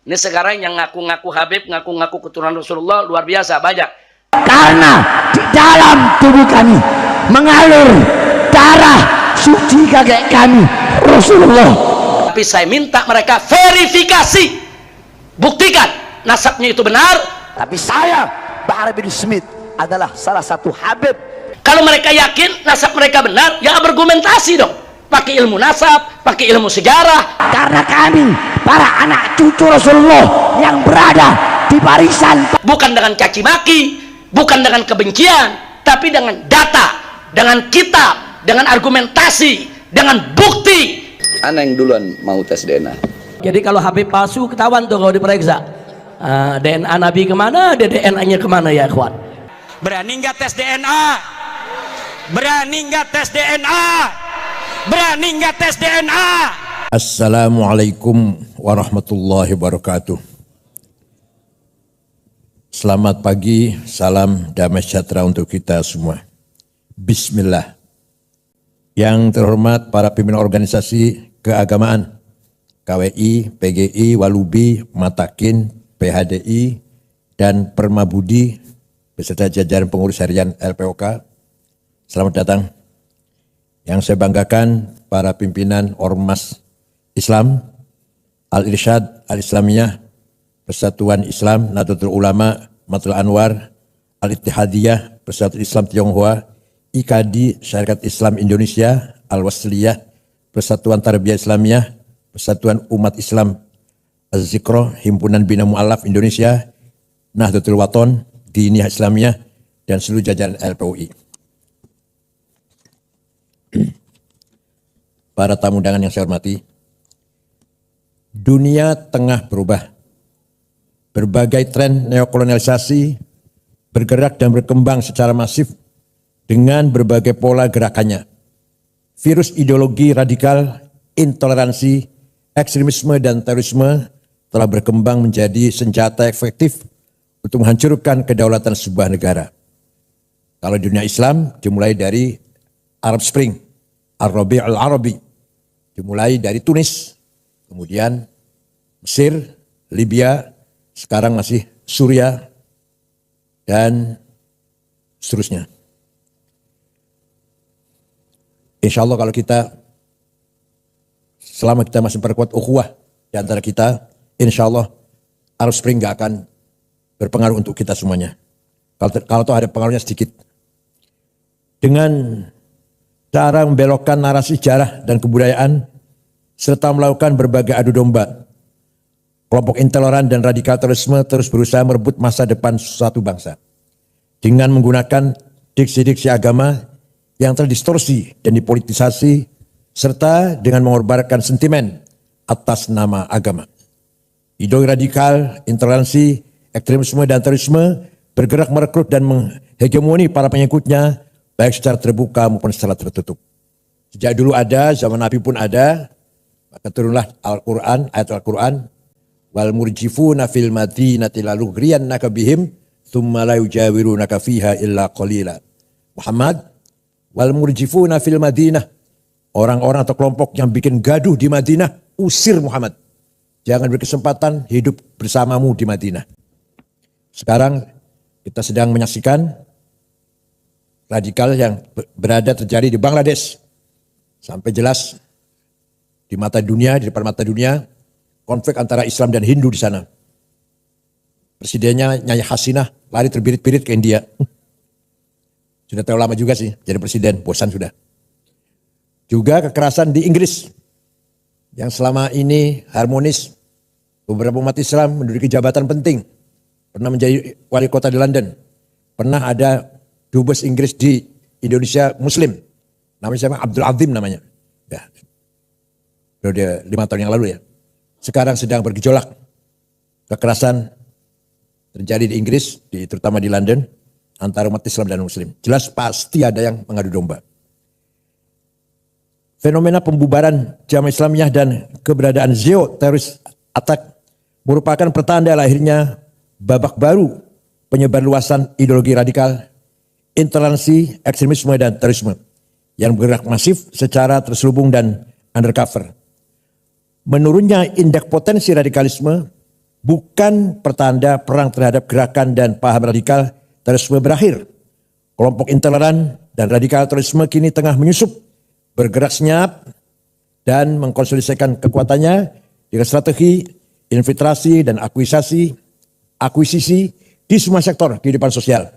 Ini sekarang yang ngaku-ngaku Habib, ngaku-ngaku keturunan Rasulullah luar biasa banyak. Karena di dalam tubuh kami mengalir darah suci kakek kami Rasulullah. Tapi saya minta mereka verifikasi, buktikan nasabnya itu benar. Tapi saya, Bahar bin Smith, adalah salah satu Habib. Kalau mereka yakin nasab mereka benar, ya argumentasi dong. Pakai ilmu nasab, pakai ilmu sejarah. Karena kami para anak cucu Rasulullah yang berada di barisan, Bukan dengan caci maki, bukan dengan kebencian, tapi dengan data, dengan kitab, dengan argumentasi, dengan bukti. Ana yang duluan mau tes DNA. Jadi kalau Habib palsu ketahuan tuh kalau diperiksa. DNA Nabi kemana, DNA-nya kemana ya ikhwan? Berani nggak tes DNA? Berani nggak tes DNA? Berani nggak tes DNA? Assalamualaikum warahmatullahi wabarakatuh. Selamat pagi, salam damai sejahtera untuk kita semua. Bismillah. Yang terhormat para pimpinan organisasi keagamaan, KWI, PGI, Walubi, Matakin, PHDI, dan Permabudi, beserta jajaran pengurus harian LPOK. Selamat datang. Yang saya banggakan para pimpinan Ormas Islam, Al-Irsyad, Al-Islamiyah, Persatuan Islam, Nahdlatul Ulama, Matul Anwar, Al-Ittihadiyah, Persatuan Islam Tionghoa, IKADI, Syarikat Islam Indonesia, Al-Wasliyah, Persatuan Tarbiyah Islamiyah, Persatuan Umat Islam Az-Zikro, Himpunan Bina Mu'alaf Indonesia, Nahdlatul Wathon, Diniyah Islamiyah, dan seluruh jajaran LPUI. Para tamu undangan yang saya hormati, dunia tengah berubah. Berbagai tren neokolonialisasi bergerak dan berkembang secara masif dengan berbagai pola gerakannya. Virus ideologi radikal, intoleransi, ekstremisme, dan terorisme telah berkembang menjadi senjata efektif untuk menghancurkan kedaulatan sebuah negara. Kalau di dunia Islam dimulai dari Arab Spring, Ar-Rabi' al-Arabi, dimulai dari Tunis, kemudian Mesir, Libya, sekarang masih Suriah, dan seterusnya. Insya Allah kalau kita, selama kita masih memperkuat ukhuwah di antara kita, insya Allah Arab Spring gak akan berpengaruh untuk kita semuanya. Kalau toh ada pengaruhnya sedikit. Dengan cara membelokkan narasi sejarah dan kebudayaan, serta melakukan berbagai adu domba, kelompok intoleran dan radikal terorisme terus berusaha merebut masa depan suatu bangsa. Dengan menggunakan diksi-diksi agama yang terdistorsi dan dipolitisasi, serta dengan mengorbankan sentimen atas nama agama. Ideologi radikal, intoleransi, ekstremisme, dan terorisme bergerak merekrut dan menghegemoni para pengikutnya, baik secara terbuka maupun secara tertutup. Sejak dulu ada, zaman Nabi pun ada, maka turunlah Al-Quran, ayat Al-Quran, wal murjifuna fil madinati lalugriyannaka bihim thumma la yujawirunaka fiha illa qalila. Muhammad, wal murjifuna fil madinah, orang-orang atau kelompok yang bikin gaduh di Madinah, usir Muhammad. Jangan berkesempatan hidup bersamamu di Madinah. Sekarang kita sedang menyaksikan radikal yang berada terjadi di Bangladesh. Sampai jelas di mata dunia, di depan mata dunia, konflik antara Islam dan Hindu di sana. Presidennya Nyai Hasinah lari terbirit-birit ke India. Sudah terlalu lama juga sih jadi presiden, bosan sudah. Juga kekerasan di Inggris yang selama ini harmonis. Beberapa umat Islam menduduki jabatan penting. Pernah menjadi wali kota di London. Pernah ada dubes Inggris di Indonesia Muslim. Namanya siapa? Abdul Azim namanya. Ya. Udah 5 tahun yang lalu ya. Sekarang sedang bergejolak. Kekerasan terjadi di Inggris, terutama di London, antara umat Islam dan Muslim. Jelas pasti ada yang mengadu domba. Fenomena pembubaran Jamaah Islamiyah dan keberadaan teroris attack merupakan pertanda lahirnya babak baru penyebar luasan ideologi radikal, intoleransi, ekstremisme, dan terorisme yang bergerak masif secara terselubung dan undercover. Menurunnya indeks potensi radikalisme bukan pertanda perang terhadap gerakan dan paham radikal terorisme berakhir. Kelompok intoleran dan radikal terorisme kini tengah menyusup, bergerak senyap, dan mengkonsolidasikan kekuatannya dengan strategi infiltrasi dan akuisisi di semua sektor kehidupan sosial,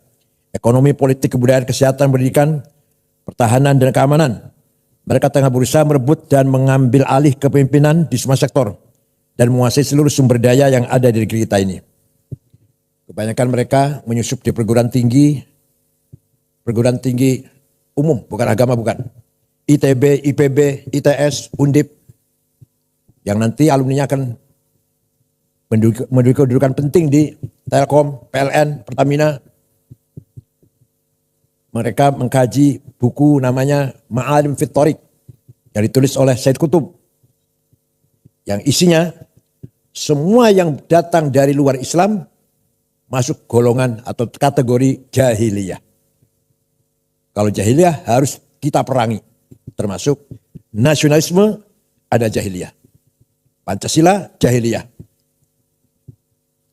ekonomi, politik, kebudayaan, kesehatan, pendidikan, pertahanan, dan keamanan. Mereka tengah berusaha merebut dan mengambil alih kepemimpinan di semua sektor dan menguasai seluruh sumber daya yang ada di negeri kita ini. Kebanyakan mereka menyusup di perguruan tinggi umum, bukan agama, bukan. ITB, IPB, ITS, Undip, yang nanti alumninya akan menduduki kedudukan penting di Telkom, PLN, Pertamina. Mereka mengkaji buku namanya Ma'alim fit Thoriq yang ditulis oleh Said Qutb, yang isinya semua yang datang dari luar Islam masuk golongan atau kategori jahiliyah. Kalau jahiliyah harus kita perangi, termasuk nasionalisme ada jahiliyah, Pancasila jahiliyah,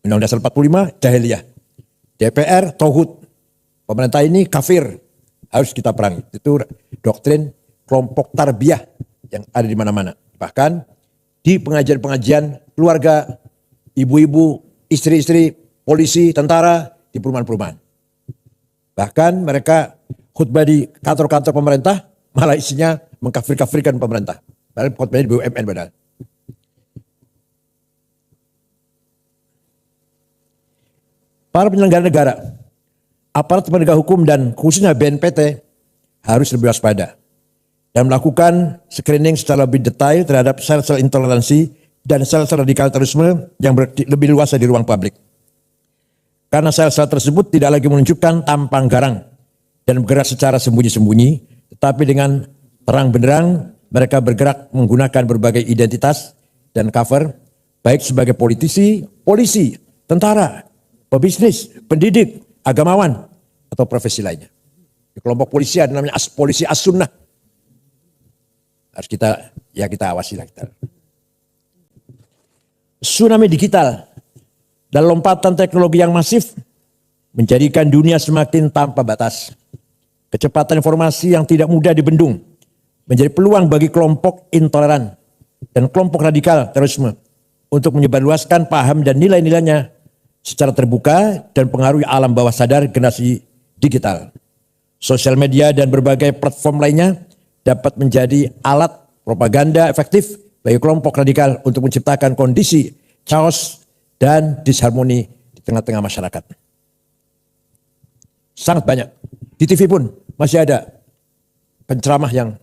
Undang-Undang Dasar 45 jahiliyah, DPR tauhid, pemerintah ini kafir, harus kita perangi. Itu doktrin kelompok tarbiyah yang ada di mana-mana. Bahkan di pengajian-pengajian keluarga, ibu-ibu, istri-istri, polisi, tentara, di perumahan-perumahan. Bahkan mereka khutbah di kantor-kantor pemerintah, malah isinya mengkafir-kafirkan pemerintah. Padahal khutbahnya di BUMN padahal. Para penyelenggara negara, aparat penegak hukum dan khususnya BNPT harus lebih waspada dan melakukan screening secara lebih detail terhadap sel-sel intoleransi dan sel-sel radikal terorisme yang lebih luas di ruang publik. Karena sel-sel tersebut tidak lagi menunjukkan tampang garang dan bergerak secara sembunyi-sembunyi, tetapi dengan terang benderang mereka bergerak menggunakan berbagai identitas dan cover, baik sebagai politisi, polisi, tentara, pebisnis, pendidik, agamawan, atau profesi lainnya. Di kelompok polisi ada namanya polisi as-sunnah. Harus kita awasi lah kita. Tsunami digital dan lompatan teknologi yang masif menjadikan dunia semakin tanpa batas. Kecepatan informasi yang tidak mudah dibendung menjadi peluang bagi kelompok intoleran dan kelompok radikal terorisme untuk menyebarluaskan paham dan nilai-nilainya secara terbuka dan pengaruhi alam bawah sadar generasi digital. Sosial media dan berbagai platform lainnya dapat menjadi alat propaganda efektif bagi kelompok radikal untuk menciptakan kondisi chaos dan disharmoni di tengah-tengah masyarakat. Sangat banyak. Di TV pun masih ada penceramah yang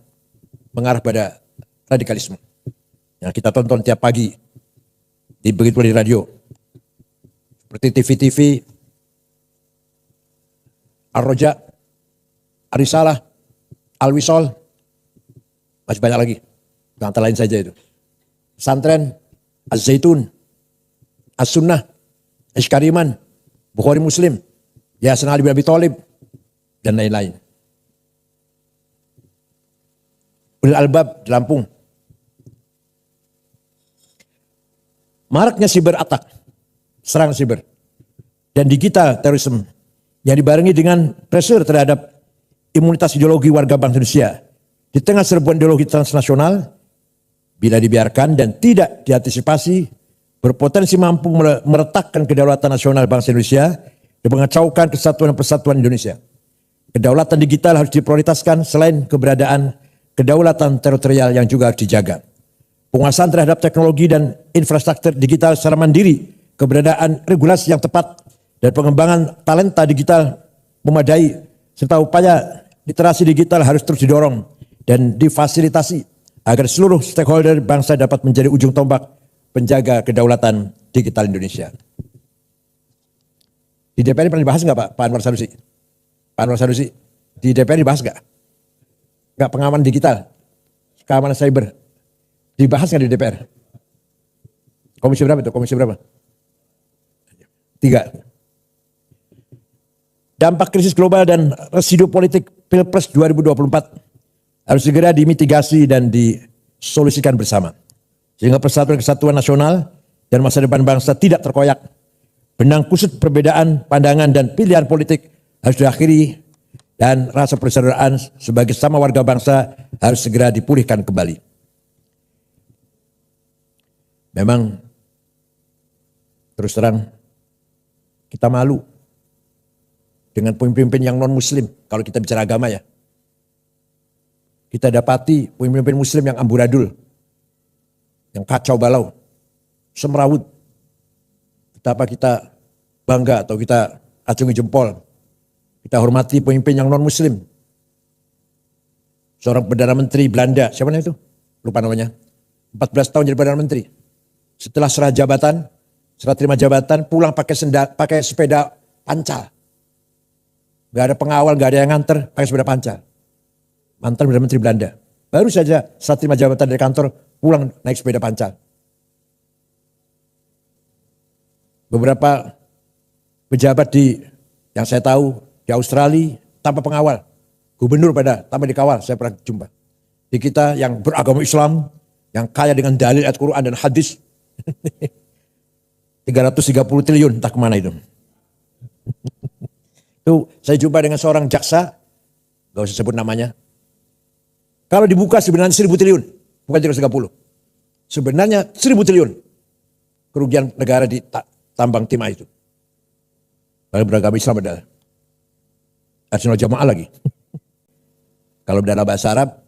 mengarah pada radikalisme. Yang kita tonton tiap pagi di begitu di radio. Seperti TV-TV Ar-Roja, Ar-Risalah, Al-Wisol, masih banyak lagi. Antara lain saja itu. Pesantren, Az-Zaitun, As-Sunnah, Iskariman, Bukhari Muslim, Yayasan Ali bin Abi Thalib, dan lain-lain. Ulil Albab di Lampung. Maraknya siber attack, serang siber, dan digital terorisme yang dibarengi dengan pressure terhadap imunitas ideologi warga bangsa Indonesia di tengah serbuan ideologi transnasional, bila dibiarkan dan tidak diantisipasi, berpotensi mampu meretakkan kedaulatan nasional bangsa Indonesia dan mengacaukan kesatuan dan persatuan Indonesia. Kedaulatan digital harus diprioritaskan selain keberadaan kedaulatan teritorial yang juga harus dijaga. Penguasaan terhadap teknologi dan infrastruktur digital secara mandiri, keberadaan regulasi yang tepat, dan pengembangan talenta digital memadai, serta upaya literasi digital harus terus didorong dan difasilitasi agar seluruh stakeholder bangsa dapat menjadi ujung tombak penjaga kedaulatan digital Indonesia. Di DPR pernah dibahas nggak Pak Anwar Sanusi? Pak Anwar Sanusi, di DPR dibahas nggak? Nggak pengamanan digital, keamanan cyber, dibahas nggak di DPR? Komisi berapa itu? Komisi berapa? 3. Dampak krisis global dan residu politik Pilpres 2024 harus segera dimitigasi dan disolusikan bersama. Sehingga persatuan kesatuan nasional dan masa depan bangsa tidak terkoyak. Benang kusut perbedaan pandangan dan pilihan politik harus diakhiri dan rasa persaudaraan sebagai sama warga bangsa harus segera dipulihkan kembali. Memang terus terang kita malu dengan pemimpin yang non-muslim kalau kita bicara agama ya. Kita dapati pemimpin muslim yang amburadul, yang kacau balau, semrawut. Betapa kita bangga atau kita acungi jempol. Kita hormati pemimpin yang non-muslim. Seorang Perdana Menteri Belanda, siapa namanya itu? Lupa namanya. 14 tahun jadi Perdana Menteri. Setelah serah terima jabatan, pulang pakai sepeda pancal. Gak ada pengawal, gak ada yang nganter, pakai sepeda pancal. Mantan Perdana Menteri Belanda. Baru saja setelah terima jabatan dari kantor, pulang naik sepeda pancal. Beberapa pejabat yang saya tahu di Australia tanpa pengawal. Gubernur tanpa dikawal, saya pernah jumpa. Di kita yang beragama Islam, yang kaya dengan dalil ayat Quran dan hadis, 330 triliun entah kemana itu. Itu saya jumpa dengan seorang jaksa, gak usah sebut namanya. Kalau dibuka sebenarnya 1000 triliun, bukan 330. Sebenarnya 1000 triliun kerugian negara di tambang timah itu. Kalau beragama Islam adalah Arsenal Jamaah lagi. Kalau dalam bahasa Arab,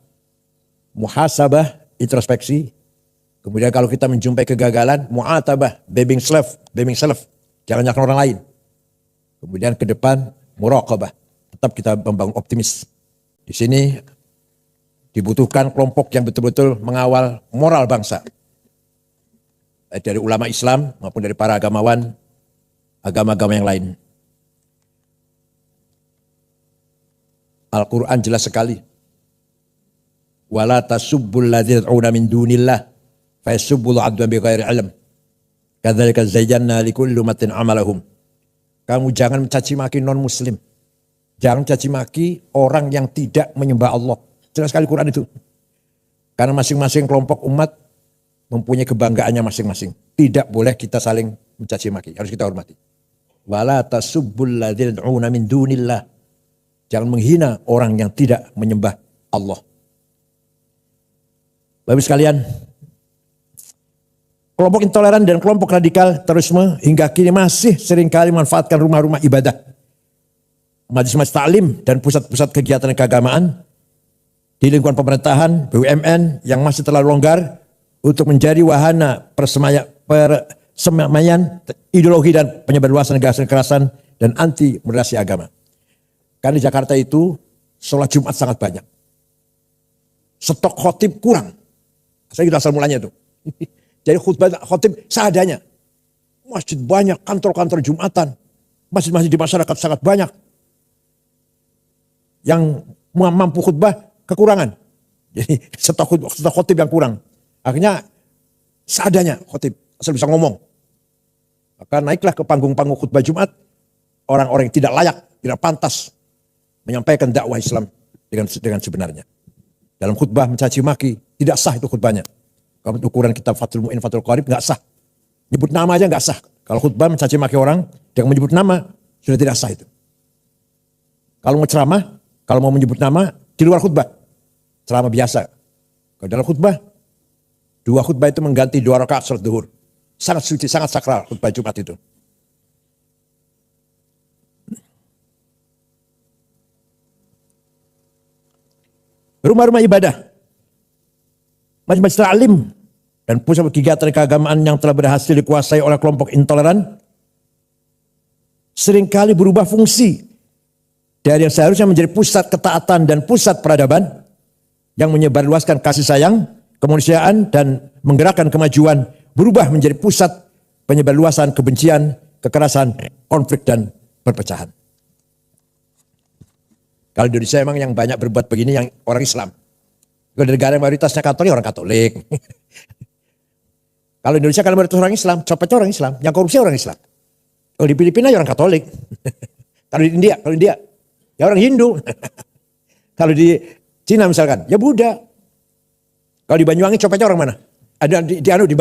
muhasabah, introspeksi. Kemudian kalau kita menjumpai kegagalan, mu'atabah, blaming self. Jangan nyalakan orang lain. Kemudian ke depan, muraqabah. Tetap kita membangun optimis. Di sini dibutuhkan kelompok yang betul-betul mengawal moral bangsa. Baik dari ulama Islam maupun dari para agamawan, agama-agama yang lain. Al-Quran jelas sekali. Wala tasubbul ladzina yad'una min dunillah fa yasubbul 'adwan bighairi 'ilm. Kadzalika zayyana likulli ummatin 'amalahum. Kamu jangan mencaci maki non-muslim. Jangan mencaci maki orang yang tidak menyembah Allah. Jelas sekali Quran itu. Karena masing-masing kelompok umat mempunyai kebanggaannya masing-masing. Tidak boleh kita saling mencaci maki. Harus kita hormati. Wala tasubbul ladzina yad'una min dunillah. Jangan menghina orang yang tidak menyembah Allah. Bapak sekalian, kelompok intoleran dan kelompok radikal terorisme hingga kini masih seringkali memanfaatkan rumah-rumah ibadah, majelis-majelis taklim dan pusat-pusat kegiatan keagamaan di lingkungan pemerintahan, BUMN yang masih terlalu longgar untuk menjadi wahana persemaian ideologi dan penyebarluasan gagasan kekerasan dan anti moderasi agama. Karena di Jakarta itu sholat Jumat sangat banyak. Stok khotib kurang. Saya kira asal mulanya itu. Jadi khotib seadanya. Masjid banyak, kantor-kantor Jumatan. Masjid-masjid di masyarakat sangat banyak. Yang mampu khutbah kekurangan. Jadi stok khotib yang kurang. Akhirnya seadanya khotib. Asal bisa ngomong. Maka naiklah ke panggung-panggung khutbah Jumat. Orang-orang yang tidak layak, tidak pantas menyampaikan dakwah Islam dengan sebenarnya. Dalam khutbah mencaci maki, tidak sah itu khutbahnya. Kalau ukuran kitab Fathul Mu'in, Fathul Qarib, nggak sah. Nyebut nama aja nggak sah. Kalau khutbah mencaci maki orang, dengan menyebut nama, sudah tidak sah itu. Kalau mau ceramah, kalau mau menyebut nama, di luar khutbah. Ceramah biasa. Kalau dalam khutbah, 2 khutbah itu mengganti 2 rakaat salat duhur. Sangat suci, sangat sakral khutbah Jumat itu. Rumah-rumah ibadah, majelis taklim dan pusat kegiatan keagamaan yang telah berhasil dikuasai oleh kelompok intoleran seringkali berubah fungsi dari yang seharusnya menjadi pusat ketaatan dan pusat peradaban yang menyebarluaskan kasih sayang, kemanusiaan dan menggerakkan kemajuan, berubah menjadi pusat penyebarluasan kebencian, kekerasan, konflik dan perpecahan. Kalau di Indonesia memang yang banyak berbuat begini yang orang Islam. Kalau di negara yang mayoritasnya Katolik, orang Katolik. Kalau di Indonesia kalau mayoritas orang Islam, copetnya orang Islam, yang korupsi orang Islam. Kalau di Filipina ya orang Katolik. Kalau di India ya orang Hindu. Kalau di Cina misalkan, ya Buddha. Kalau di Banyuwangi copetnya orang mana? Ada di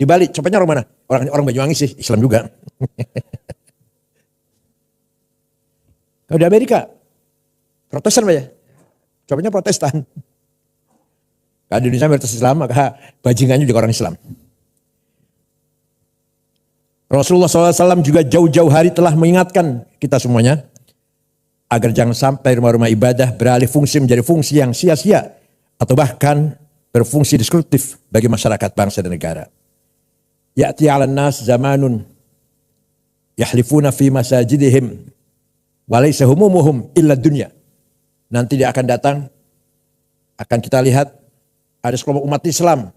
Bali, copetnya orang mana? Orang Banyuwangi sih, Islam juga. Kalau di Amerika, Protestan Pak ya? Copetnya Protestan. Kalau di Indonesia mayoritas Islam, maka bajingannya juga orang Islam. Rasulullah SAW juga jauh-jauh hari telah mengingatkan kita semuanya agar jangan sampai rumah-rumah ibadah beralih fungsi menjadi fungsi yang sia-sia atau bahkan berfungsi destruktif bagi masyarakat, bangsa dan negara. Ya'ti 'alan nas zamanun yahlifuna fi masajidihim wa laysa humumuhum illa dunya. Nanti dia akan datang, akan kita lihat ada sekelompok umat Islam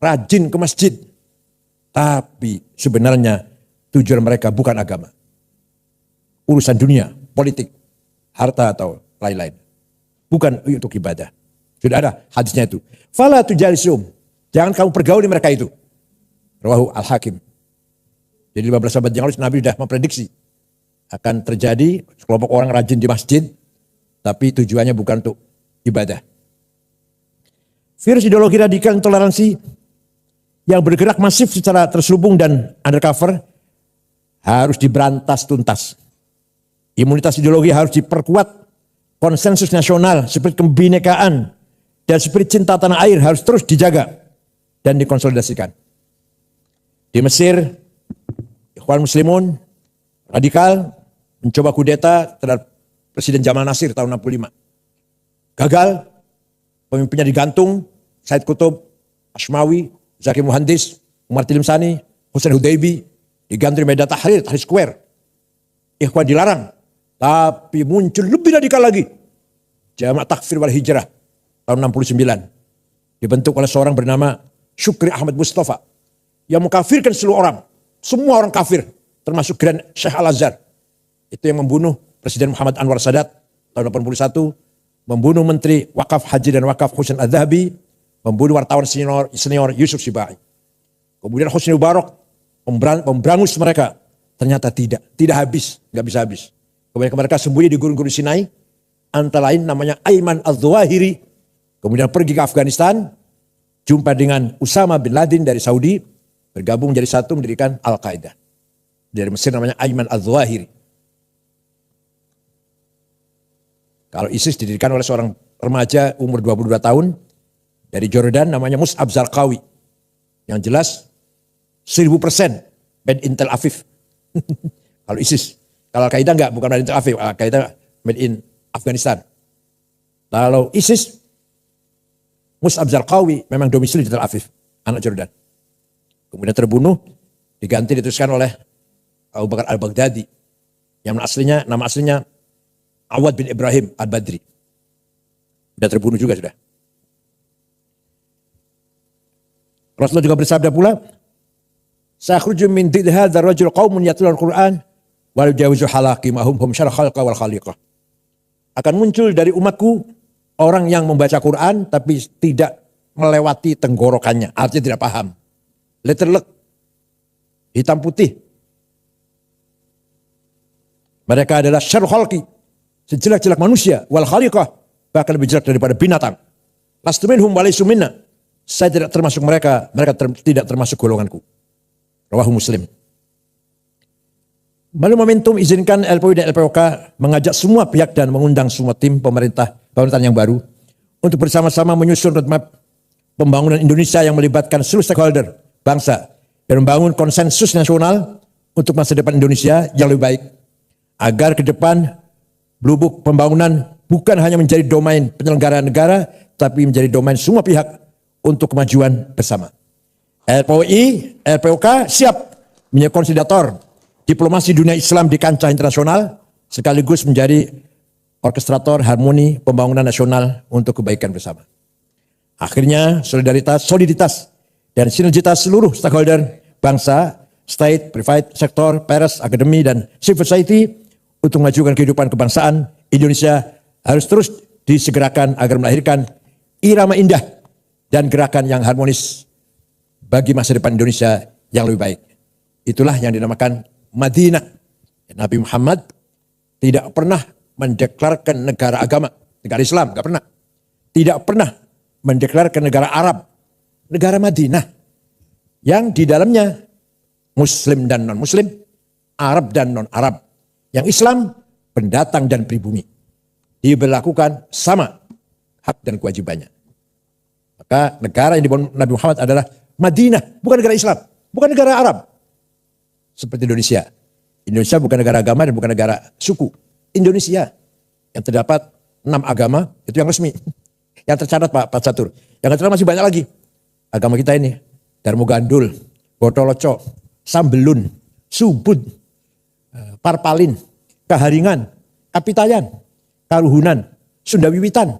rajin ke masjid, tapi sebenarnya tujuan mereka bukan agama, urusan dunia, politik, harta atau lain-lain, bukan untuk ibadah. Sudah ada hadisnya itu. Fala tujalisum, jangan kamu pergauli mereka itu. Rawahu Al-Hakim. Jadi 15 abad yang lalu Nabi sudah memprediksi akan terjadi sekelompok orang rajin di masjid, tapi tujuannya bukan untuk ibadah. Virus ideologi radikal intoleransi yang bergerak masif secara terselubung dan undercover harus diberantas tuntas. Imunitas ideologi harus diperkuat. Konsensus nasional seperti kebinekaan dan spirit cinta tanah air harus terus dijaga dan dikonsolidasikan. Di Mesir, Ikhwan Muslimun radikal mencoba kudeta terhadap Presiden Jamal Nasir tahun 65. Gagal, pemimpinnya digantung, Said Qutb, Ashmawi, Zaki Muhandis, Umar Tilimsani, Hussein Hudaybi, digantung di Medan Tahrir, Tahrir Square. Ikhwan dilarang, tapi muncul lebih radikal lagi. Jamaah Takfir wal Hijrah tahun 69. Dibentuk oleh seorang bernama Syukri Ahmad Mustafa yang mengkafirkan seluruh orang. Semua orang kafir, termasuk Grand Syekh Al-Azhar. Itu yang membunuh Presiden Muhammad Anwar Sadat tahun 81, membunuh Menteri Wakaf Haji dan Wakaf Husain Adz-Dzahabi, membunuh wartawan senior Yusuf Sibai. Kemudian Husni Mubarak memberangus mereka. Ternyata tidak habis, nggak bisa habis. Kemudian mereka sembunyi di gurun-gurun Sinai, antara lain namanya Ayman Al-Zawahiri. Kemudian pergi ke Afghanistan, jumpa dengan Usama bin Laden dari Saudi, bergabung jadi satu mendirikan Al-Qaeda. Dari Mesir namanya Ayman Al-Zawahiri. Kalau ISIS didirikan oleh seorang remaja umur 22 tahun dari Jordan namanya Mus'ab Zarqawi. Yang jelas 1000% made in Tel Aviv. Kalau ISIS. Kalau Al-Qaeda enggak, bukan made in Tel Aviv. Al-Qaeda made in Afghanistan. Kalau ISIS, Mus'ab Zarqawi memang domisili di Tel Aviv, anak Jordan. Kemudian terbunuh, diganti diteruskan oleh Abu Bakar Al-Baghdadi. Yang nama aslinya Awad bin Ibrahim Al-Badri. Sudah terbunuh juga sudah. Rasulullah juga bersabda pula, "Sakhruju min did hadzal rajul qaumun yatlul Qur'an wa yujawizu halaqimahum hum syarh khalqa wal khaliqah." Akan muncul dari umatku orang yang membaca Quran tapi tidak melewati tenggorokannya, artinya tidak paham. Letterlek, hitam putih. Mereka adalah syarh khalqi, sejelek-jelek manusia, wal khaliqah, bahkan lebih jelek daripada binatang. Lastu minhum wa laysu minna. Saya tidak termasuk mereka, tidak termasuk golonganku. Rawahu Muslim. Melalui momentum izinkan LPUI dan LPOK mengajak semua pihak dan mengundang semua tim pemerintahan yang baru untuk bersama-sama menyusun roadmap pembangunan Indonesia yang melibatkan seluruh stakeholder bangsa dan membangun konsensus nasional untuk masa depan Indonesia yang lebih baik agar ke depan Blue pembangunan bukan hanya menjadi domain penyelenggara negara tapi menjadi domain semua pihak untuk kemajuan bersama. LPUI, LPOK siap menjadi konsolidator diplomasi dunia Islam di kancah internasional sekaligus menjadi orkestrator harmoni pembangunan nasional untuk kebaikan bersama. Akhirnya soliditas dan sinergitas seluruh stakeholder bangsa, state, private sector, pers, akademi dan civil society untuk memajukan kehidupan kebangsaan Indonesia harus terus disegerakan agar melahirkan irama indah dan gerakan yang harmonis bagi masa depan Indonesia yang lebih baik. Itulah yang dinamakan Madinah. Nabi Muhammad tidak pernah mendeklarkan negara agama, negara Islam, tidak pernah. Tidak pernah mendeklarkan negara Arab, negara Madinah. yang di dalamnya Muslim dan non-Muslim, Arab dan non-Arab, yang Islam pendatang dan pribumi, diberlakukan sama hak dan kewajibannya. Maka negara yang dibangun Nabi Muhammad adalah Madinah, bukan negara Islam, bukan negara Arab. Seperti Indonesia. Indonesia bukan negara agama dan bukan negara suku. Indonesia yang terdapat 6 agama, itu yang resmi. Yang tercatat Pak Catur. Yang tercatat masih banyak lagi. Agama kita ini, Darmo Gandul, Botoloco, Sambelun, Subud, Parpalin, Kaharingan, Kapitayan, Karuhunan, Sunda Wiwitan,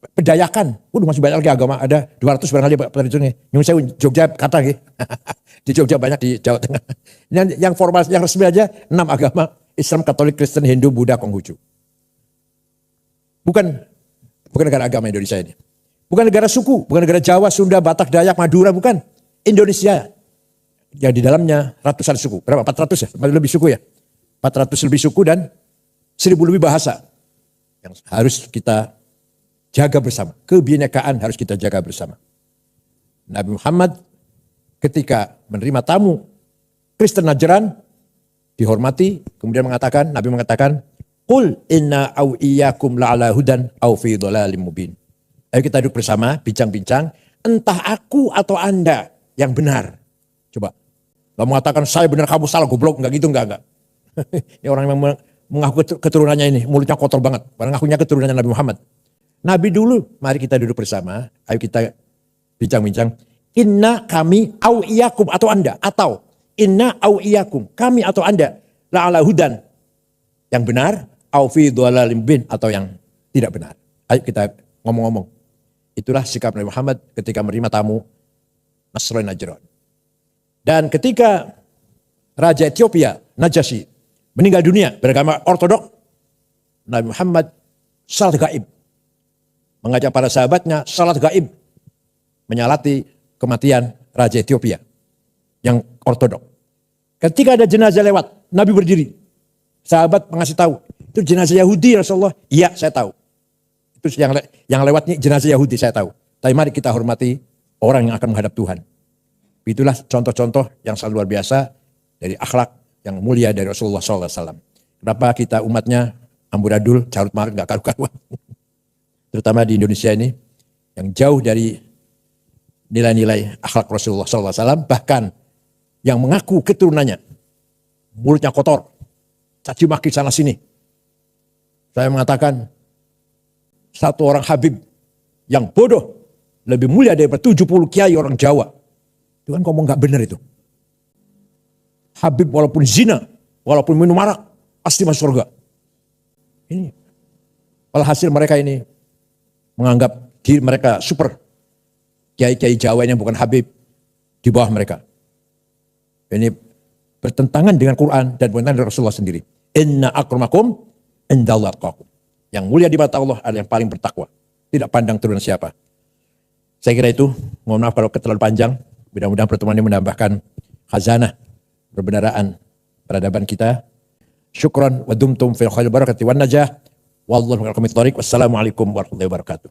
Pedayakan. Masih banyak lagi agama, ada 200 barangkali Pak Presiden. Nyung Sewu, Jogja kata di Jogja banyak, di Jawa Tengah. Yang formal, yang resmi aja 6 agama, Islam, Katolik, Kristen, Hindu, Buddha, Konghucu. Bukan negara agama Indonesia ini. Bukan negara suku, bukan negara Jawa, Sunda, Batak, Dayak, Madura, bukan. Indonesia. Yang di dalamnya ratusan suku. Berapa? 400 ya? Lebih suku ya? 400 lebih suku dan 1000 lebih bahasa. Yang harus kita jaga bersama. Kebinekaan harus kita jaga bersama. Nabi Muhammad ketika menerima tamu Kristen Najran dihormati, kemudian Nabi mengatakan, "Qul inna au iyyakum la'ala hudan au fi dhalalim mubin." Ayo kita duduk bersama, bincang-bincang, entah aku atau Anda yang benar. Coba. Gak mengatakan saya benar kamu salah goblok, enggak gitu, enggak. Ini orang yang mengaku keturunannya ini, mulutnya kotor banget. Orang ngakunya keturunannya Nabi Muhammad. Nabi dulu, mari kita duduk bersama, ayo kita bincang-bincang. Inna kami au iyyakum atau Anda, atau inna au iyyakum kami atau Anda la'ala hudan yang benar, au fi dhalalim mubin atau yang tidak benar. Ayo kita ngomong-ngomong. Itulah sikap Nabi Muhammad ketika menerima tamu Nasrani Najran. Dan ketika Raja Ethiopia Najasyi meninggal dunia beragama ortodok, Nabi Muhammad salat gaib, mengajak para sahabatnya salat gaib, menyalati kematian Raja Ethiopia yang ortodok. Ketika ada jenazah lewat, Nabi berdiri. Sahabat mengasih tahu, itu jenazah Yahudi Rasulullah. Iya, saya tahu. Itu yang lewat ini jenazah Yahudi, saya tahu. Tapi mari kita hormati orang yang akan menghadap Tuhan. Itulah contoh-contoh yang sangat luar biasa dari akhlak yang mulia dari Rasulullah SAW. Kenapa kita umatnya amburadul, carut marut, gak karu-karuan. Terutama di Indonesia ini, yang jauh dari nilai-nilai akhlak Rasulullah SAW. Bahkan yang mengaku keturunannya, mulutnya kotor, caci maki sana sini. Saya mengatakan, satu orang Habib yang bodoh, lebih mulia daripada 70 kiai orang Jawa. Itu kan ngomong gak benar itu. Habib walaupun zina, walaupun minum arak, pasti masuk surga. Ini, walhasil mereka ini menganggap diri mereka super. Kiai-kiai Jawa yang bukan Habib di bawah mereka. Ini bertentangan dengan Quran dan bertentangan dengan Rasulullah sendiri. Inna akramakum indallahi atqakum. Yang mulia di mata Allah adalah yang paling bertakwa. Tidak pandang turunan siapa. Saya kira itu, mohon maaf kalau terlalu panjang. Mudah-mudahan pertemuan ini menambahkan khazanah perbendaraan peradaban kita. Syukran wa dumtum fil khair barakati wan najah. Wallahu a'lam bishawab. Wassalamualaikum warahmatullahi wabarakatuh.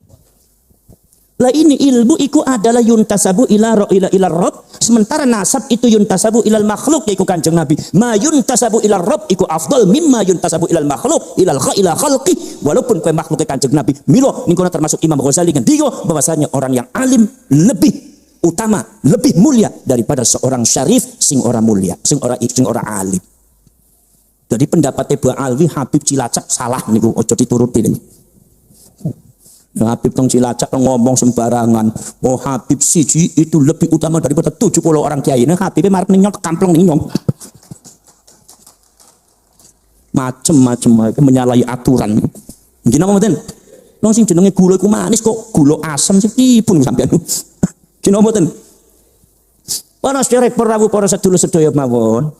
Lah ini ilmu iku adalah yuntasabu ila Rabb, sementara nasab itu yuntasabu ilal makhluk iku Kanjeng Nabi. Ma yuntasabu ilal Rabb iku afdal mimma yuntasabu ilal makhluk ila khalqi. Walaupun kowe makhluk Kanjeng Nabi, milo niku termasuk Imam Ghazali ngendika bahwasanya orang yang alim lebih utama, lebih mulia daripada seorang syarif sing ora mulia, sing ora alim. Jadi pendapatnya Bu Alwi Habib Cilacap salah niku, ojo dituruti niku. Habib tong Cilacap ngomong sembarangan. Oh Habib siji itu lebih utama daripada 70 orang kiai. Nah Habibnya marep nyong kamplong nyong. Macem-macem menyalahi aturan. Nggih napa mboten? Wong sing jenenge gula iku manis kok gula asam sing pripun sampean. Nggih napa mboten? Para sedherek para sedulur sedaya mawon.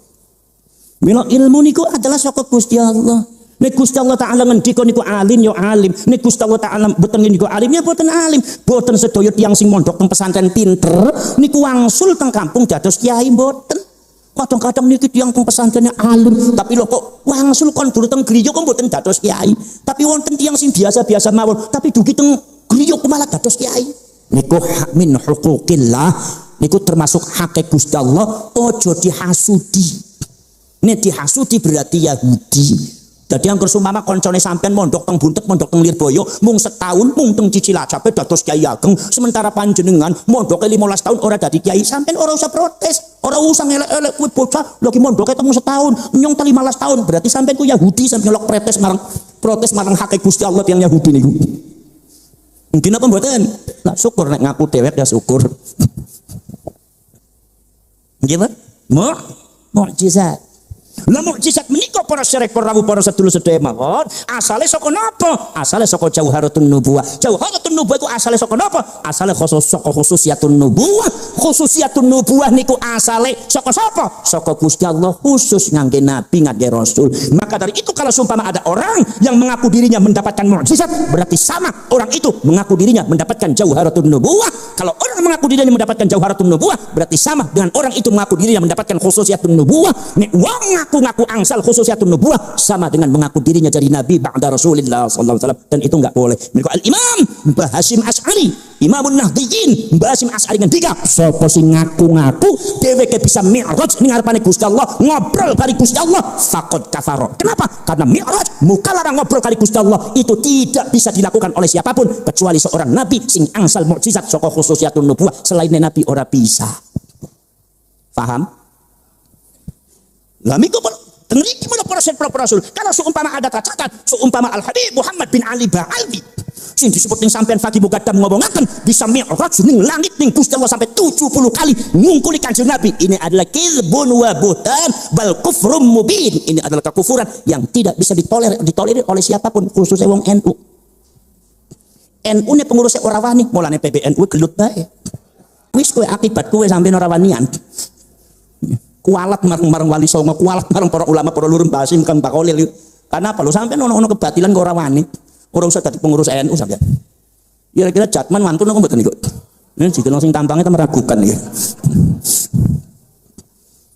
Mila ilmu niku adalah saka Gusti Allah. Nek Gusti Allah Ta'ala ngendika niku alim ya alim. Nek Gusti Allah Ta'ala boten niku alim ya boten alim. Boten sedaya tiyang sing mondok teng pesantren pinter niku wangsul teng kampung dados kiai boten. Kadang-kadang niki tiyang teng pesantrennya alim, tapi lho kok wangsul kon dulu teng griya kok boten dados kiai. Tapi wonten tiyang sing biasa-biasa mawon, tapi dugi teng griya kok malah dados kiai. Niku hak min huquqillah niku termasuk hak Gusti Allah, ojo dihasudi. Nek dihasudi berarti Yahudi. Jadi yang kersumama koncone sampean mondok teng Buntet, mondok teng Lirboyo, mung setahun, mung teng Cicilacape dados Kiai Ageng, sementara panjenengan mondok 15 tahun ora dadi kiai, sampean ora usah protes, ora usah ngelek-elek kuwi bocah lagi mondok teng setahun, nyong 15 tahun, berarti sampean ku Yahudi, sampean lok protes marang hak Gusti Allah yang Yahudi niku. Mungkin apa mboten? Lah syukur nek ngaku dewek ya syukur. Nggih, Pak? Mukjizat. Lah mukjizat menika para syarek para rawuh para sedulur sedaya mawon, asale saka napa? Asale saka Jauharatun Nubuwah. Jauharatun Nubuwah iku asale saka napa? Asale saka khususiyatun nubuwah. Khususiyatun nubuwah niku asale saka sapa? Saka Gusti Allah khusus ngangge nabi, ngangge rasul. Maka dari itu kalau seumpama ada orang yang mengaku dirinya mendapatkan mukjizat, berarti sama orang itu mengaku dirinya mendapatkan Jauharatun Nubuwah. Kalau orang mengaku dirinya mendapatkan Jauharatun Nubuwah, berarti sama dengan orang itu mengaku dirinya mendapatkan khususiyatun nubuwah. Nek wong ngaku angsal khususiyatun nubuwah sama dengan mengaku dirinya jadi nabi ba'da Rasulillah sallallahu alaihi wasallam, dan itu enggak boleh. Mereka Al-Imam Mbah Hasyim Asy'ari, Imamun Nahdliyin, Mbah Hasyim Asy'ari ngendika, sapa sing ngaku-ngaku dheweke bisa mi'raj ning ngarepane Gusti Allah, ngobrol kali Gusti Allah, faqad kafara. Kenapa? Karena mi'raj mukalarang ngobrol kali Gusti Allah itu tidak bisa dilakukan oleh siapapun kecuali seorang nabi sing angsal mukjizat saka khususiyatun nubuwah. Selain nabi ora bisa. Paham? Lah miko tengriki mana para rasul. Kalau seumpama ada cacat, seumpama Al Habib Muhammad bin Ali Ba'alwi sing disebut ning sampean Fakih Muqaddam ngomongaken bisa mi'raj ning langit ning Gusti Allah sampai 70 kali ngungkuli Kanjeng Nabi. Ini adalah kizbun wa buhtan bal kufrum mubin. Ini adalah kekufuran yang tidak bisa ditolerir oleh siapapun, khususnya wong NU. NU ne pengurusnya ora wani, mulane PBNU gelut bae. Wis kowe akibat kowe sampean ora wanian. Kualat marang wali songo, kualat marang para ulama, para lurun basim kan bakolil. Karena apa lu sampean ono kebatilan kok ora wani. Ora usah dadi pengurus NU sampean. Kira-kira Jatman mantun kok mboten niku. Nek jika sing tampangnya ta meragukan iki.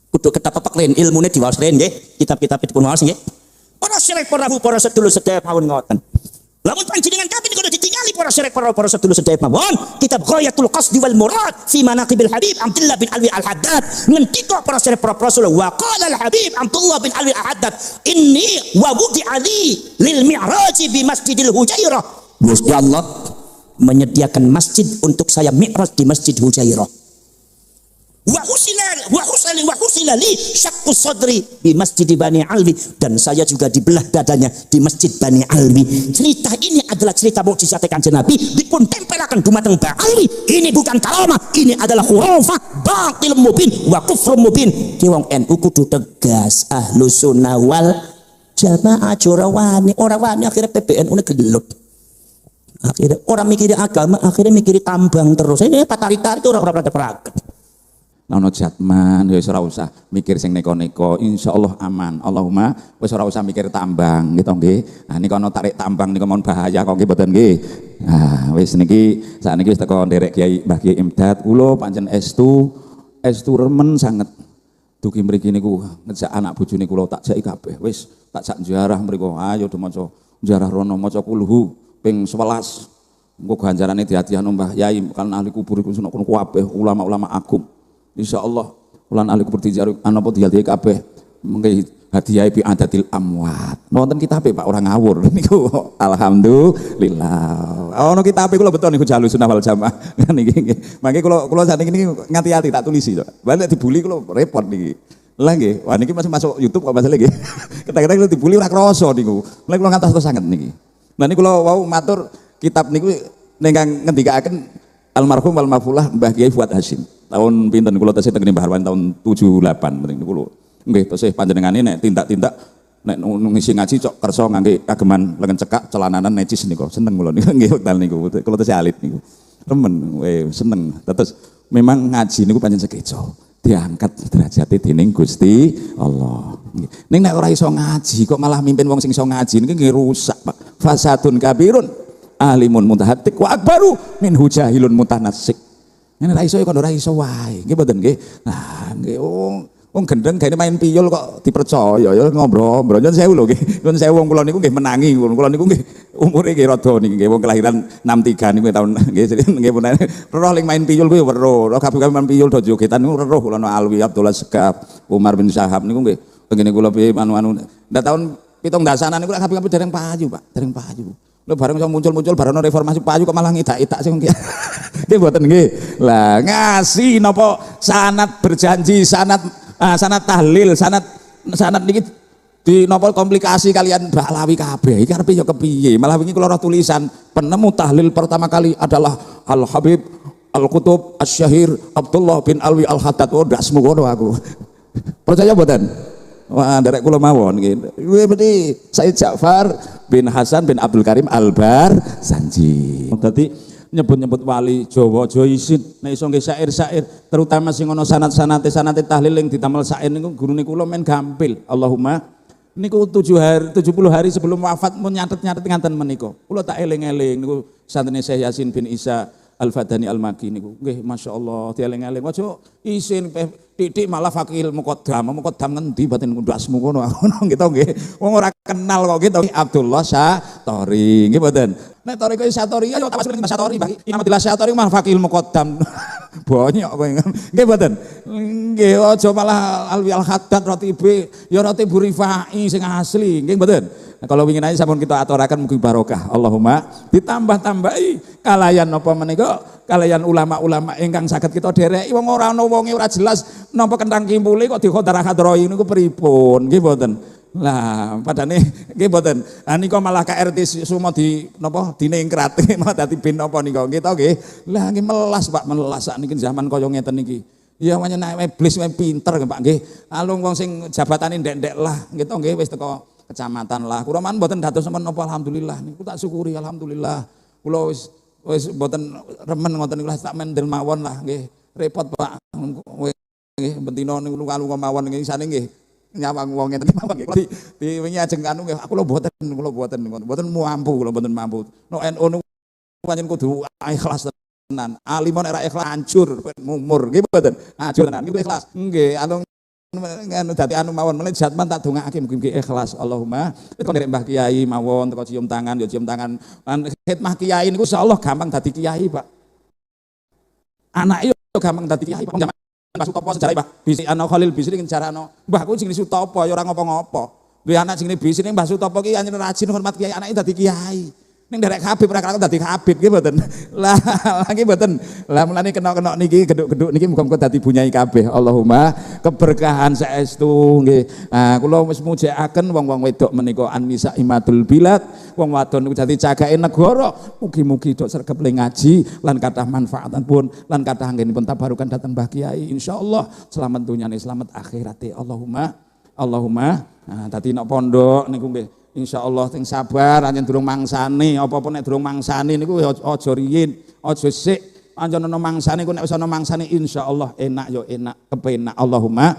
Kudu ketapek len ilmune diwaos len nggih, kitab-kitab dipun waos nggih. Para syarek para para sedulur sedaya mawon ngoten. Lamun panjenengan kabeh kudu ditingali para syarek para sedulur sedaya mawon. Kitab Ghayatul Qasdi wal Murad fi Manaqibil Habib Abdullah bin Alwi Al-Haddad ngendika para syarek para rasul wa qala Al-Habib Abdullah bin Alwi Al-Haddad inni wa wudi'a li lil mi'raj bi Masjidil Hujairah. Gusti Allah menyediakan masjid untuk saya mi'raj di Masjid Hujairah. Wa husila li syaqqus sadri di Masjid Bani Alwi, dan saya juga dibelah dadanya di Masjid Bani Alwi. Cerita ini adalah cerita mukjizat Kanjeng Nabi dipun tempelaken dumateng Bani Alwi. Ini bukan kalamah, ini adalah khurafah batil mubin wa kufrum mubin. Ki wong NU kudu tegas, Ahlus Sunnah wal Jamaah ora wani akhirnya PBNU ne gelut. Akhirnya orang mikiri agama, akhirnya mikiri tambang terus. Ini patari-tari itu orang pada peragat. Nono Jatman, wis ora usah mikir sing neko-neko, insyaallah aman. Allahumma wis ora usah mikir tambang gitu nggih. Nah niki ana tarik tambang niku mon bahaya kok nggih mboten nggih. Nah wis niki sakniki wis teko nderek Kiai Mbah Kiai Imdad, kula pancen estu remen sanget. Dugi mriki niku ngejak anak bojone kula tak jaki kabeh. Wis tak jak ziarah mriku. Ayo do maca ziarah rono maca kulhu ping 11. Engko ganjarane dihadiahno Mbah Yai kan ahli kubur iku kono kabeh ulama-ulama agung. Insyaallah ulan ahli kubur dijaru anapa dihadiahi kabeh mengki hadiah bi adatil amwat. Wonten kitabe Pak orang ngawur niku. Alhamdulillah. Ono kitabe kula betul niku Jalur Sunnah wal Jamaah. Niki nggih. Mangke kula sakniki niki ngati-ati tak tulisi to. Balik dibuli kula repot niki. Lah nggih, wah niki masih masuk YouTube kok masalah nggih. Kadang-kadang dibuli ora krasa niku. Mulai kula ngantos sanget niki. Lah niku kula wau matur kitab niku ingkang ngendikaken almarhum wal mafulah Mbah Kiai Fuad Hasyim. Tahun pinten kula tesih teng Mbah Harwan tahun 78 mriki kula. Nggih tesih panjenengane nek tindak-tindak nek ngisi ngaji cok kersa ngangge kageman lengan cekak celananan necis niku. Seneng kula niku nggih wekdal niku. Kula tesih alit niku. Remen seneng. Terus memang ngaji niku pancen sekeco. Diangkat derajate dening Gusti Allah. Ning nek ora iso ngaji kok malah mimpin wong sing iso ngaji niki nggih rusak, Pak. Fasadun kabirun alimun mutahattik wa akbaru min hujahilun mutanassik. Nek ora iso kok ora iso wae. Nggih mboten nggih. Nah, nggih Wong gendeng gawe main piyul kok dipercaya ya ngombro-ngombro. Nyun sewu lho nggih. Nyun sewu wong kula niku nggih menangi. Kula niku nggih umure nggih rada niki nggih wong kelahiran 63 niku tahun nggih nggih pun roh ling main piyul kuwi weruh. Roh kabeh main piyul do jogetan niku weruh kula Alwi Abdullah Segaf, Umar bin Syahab niku nggih pengene kula piye anu-anu. Ndak tahun 70-an niku kabeh dereng payu, Pak. Dereng payu. Lho bareng iso muncul-muncul bareng reformasi payu kok malah ngidak-idak sing nggih. Nggih mboten nggih. Lah ngasih napa sanad berjanji sanad sanad tahlil, sanad niki di napa komplikasi kalian Mbak Lawi kabeh. Iki arepe ya kepiye? Malah wingi kula roh tulisan penemu tahlil pertama kali adalah Al Habib Al Qutub Asy-Syahir Abdullah bin Alwi Al Haddad. Oh dasmu ngono aku. Percaya mboten? Wah, derek kula mawon nggih. Kuwi berarti Said Ja'far bin Hasan bin Abdul Karim Al-Barzanji. Dadi nyebut-nyebut wali Jawa aja isin nek iso nggih syair-syair terutama sing ana sanad-sanate tahlil yang ditamel syair niku gurune kula men gampil. Allahumma niku 70 hari sebelum wafat mun nyatet-nyatet ngaten menika. Kula tak eling-eling niku santene Syekh Yasin bin Isa Al-Fadani Al-Maki niku nggih masyaallah dieling-eling aja isin titik malah fakil muqaddam ngendi batin ndasmu ngono gitu nggih wong ora kenal kok gitu Abdullah Satori nggih mboten nek Tori kok Satori ayo tak pasrah Satori bagi Imam Abdullah Satori mah fakil muqaddam bonyok kowe nggih mboten nggih aja malah Alwi Al Haddad Ratibe ya Ratibu Rifai sing asli nggih mboten. Nah, kalau ingin aja sampun kita aturaken mugi barokah Allahumma ditambah-tambahi kalayan napa menika kalayan ulama-ulama ingkang saged kita dereki wong ora ana wonge ora jelas napa kentang kimpule kok dikhodara-khadrahi niku pripun nggih mboten. Lah padane nggih mboten. Lah nika malah KRT sumo di napa diningkrat malah dadi bin napa nika nggih to nggih. Lah nggih melas Pak melas sakniki zaman kaya ngeten iki. Ya menyang iblis pinter Pak nggih. Alung wong sing jabatane ndek-ndek lah nggih to nggih wis teko kecamatan lah. Kula man mboten dados menapa alhamdulillah niku tak syukuri alhamdulillah. Kula wis mboten remen ngoten niku tak mendel mawon lah nggih. Repot Pak. Nggih bentino niku luka-luka mawon nggih isane nggih nyawang wong ngeten mawon nggih. Di wingi ajeng anu nggih kula mboten mampu kula mboten mampu. No NU niku pancen kudu ikhlas tenan. Alimon era ikhlas hancur mumur nggih mboten. Hancur tenan niku ikhlas. Nggih anu dadi anu mawon meneh jatman tak dongakake mugi-mugi ikhlas Allahumma teko nderek Mbah Kiai mawon teko cium tangan ya cium tangan khidmah Kiai niku insyaallah gampang dadi kiai Pak anake yo gampang dadi kiai Pak zaman Mbah Sutopo sejarah Pak bisi ana Khalil Bisri njarano mbahku jenenge Sutopo ya ora ngopo-ngopo duwe anak jenenge Bisri ning Mbah Sutopo ki anjen rajin hormat kiai anake dadi kiai ning derek Habib ora kira dadi Habib nggih mboten lah nggih mboten lah mulane kena-kena niki geduk-geduk niki muga-muga dadi bunyai kabeh Allahumma keberkahan saestu nggih kula wis mujekaken wong-wong wedok menika annisa imatul bilad wong wadon niku dadi cagake negara mugi-mugi dok sregep le ngaji lan kathah manfaatan pun lan kathah anggenipun tabarukan dateng Mbah Kiai insyaallah selamat dunyane selamat akhirate Allahumma dadi nek pondok niku nggih insyaallah sing sabar anjen durung mangsane apa-apa nek durung mangsane niku aja riyin aja sik anjen ana mangsane ku nek wis ana mangsane insyaallah enak yo enak kepenak Allahumma